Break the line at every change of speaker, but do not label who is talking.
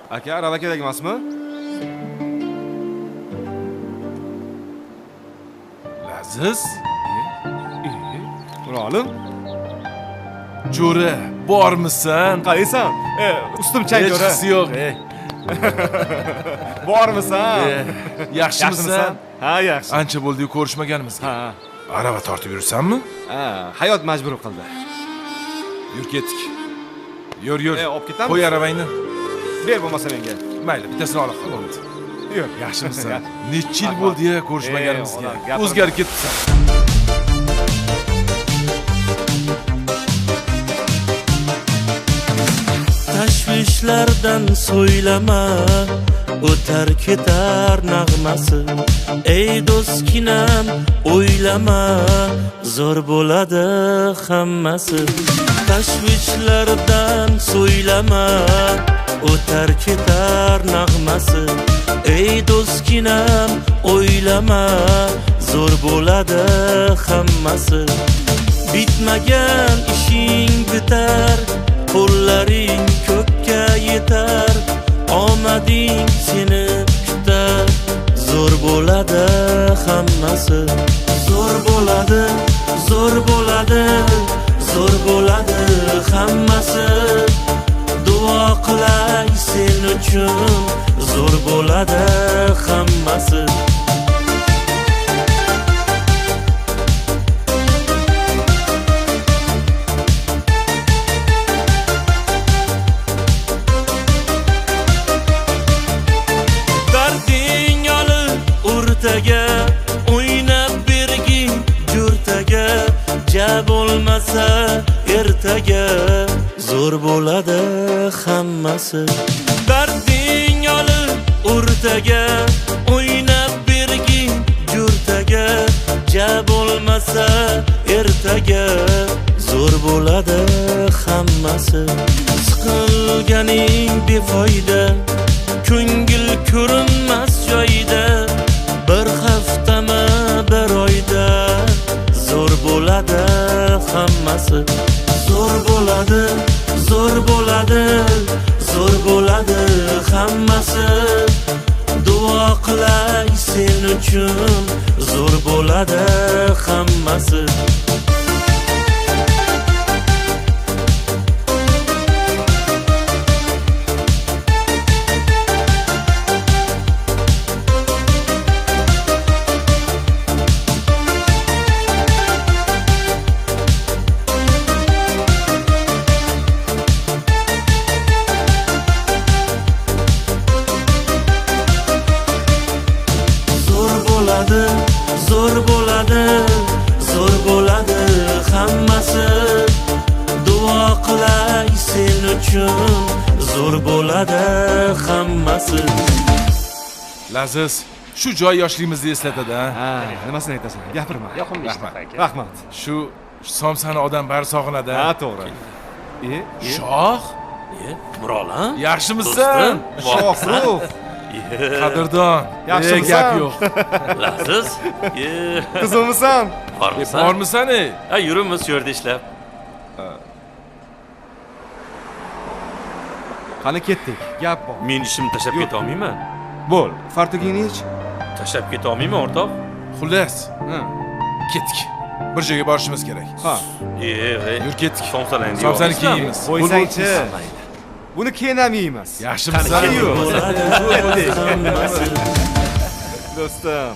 Aka, arava kerak emasmi?
Laziz,
Mirolim,
jo'ra, bormisan?
qaysan? Ustim chang
Hech
jo'ra.
qisi yo'q.
Bormisan?
Yaxshimisan?
Ha, yaxshi.
Ancha bo'ldi-yu ko'rishmaganimizga.
Ha.
Arava tortib yursanmi?
Ha, hayot majbur qildi.
Yur ketdik. Yur.
Olib ketamiz.
Qo'y aravangni.
Ber bo'lmasa menga.
Mayli, bittasini olib qol bo'ldi.
Yur.
Yaxshimisan? Necha yil bo'ldi-ya ko'rishmaganimizga.
gapirma.
O'zgarib ketibsan.
Tashvishlardan so'ylama, o'tar ketar nag'masi. Ey do'stkinam, o'ylama, zo'r bo'ladi hammasi. Tashvishlardan so'ylama, o'tar ketar nag'masi. Ey do'stkinam, o'ylama, zo'r bo'ladi hammasi. Bitmagan ishing bitar, qo'llaring ko'kka yetar, omading seni kutar, zo'r bo'ladi hammasi. Zo'r bo'ladi, zo'r bo'ladi, zo'r bo'ladi hammasi. Duo qilay sen uchun, zo'r bo'ladi hammasi. O'ynab bergin jurtaga, ja bo'lmasa ertaga, zo'r bo'ladi hammasi. Darding olib o'rtaga, o'ynab bergin jurtaga, ja bo'lmasa ertaga, zo'r bo'ladi hammasi. Siqilganing befoyda, ko'ngil ko'rinmas joyda, bir haftama bir oyda, zo'r bo'ladi hammasi. Zo'r bo'ladi, zo'r bo'ladi, zo'r bo'ladi hammasi. Duo qilay sen uchun, zo'r bo'ladi hammasi. Zo'r bo'ladi, zo'r bo'ladi hammasi. Duo qilay sen uchun, zo'r bo'ladi hammasi.
Laziz, shu joy yoshligimizni eslatadi,
Ha, nimasini aytasan? Gapirma.
Yoqimli ishlar aka.
Rahmat.
Shu somsani odam bari sog'inadi.
Ha, to'g'ri.
Shoh,
Mirolim,
yaxshimisan?
Shohrux.
Qadrdon.
Yaxshimisan?
Gap yo'q.
Laziz,
Qizimisan?
bormisan?
Bormisan?
Ha, yurimiz shu yerda ishlab.
Qani ketdik. Gap bor.
Men ishimni tashlab keta olmayman.
Bo'l, fartugingni yech.
Tashlab keta olmayman, o'rtoq.
Xullas,
Ha.
ketdik. Bir joyga borishimiz kerak.
Ha.
Yur ketdik.
Somsalarni
Somsani kiyimiz.
Qo'ysangchi. Buni keyin ham yeymiz.
Yaxshimisan?
Qani,
Do'stim.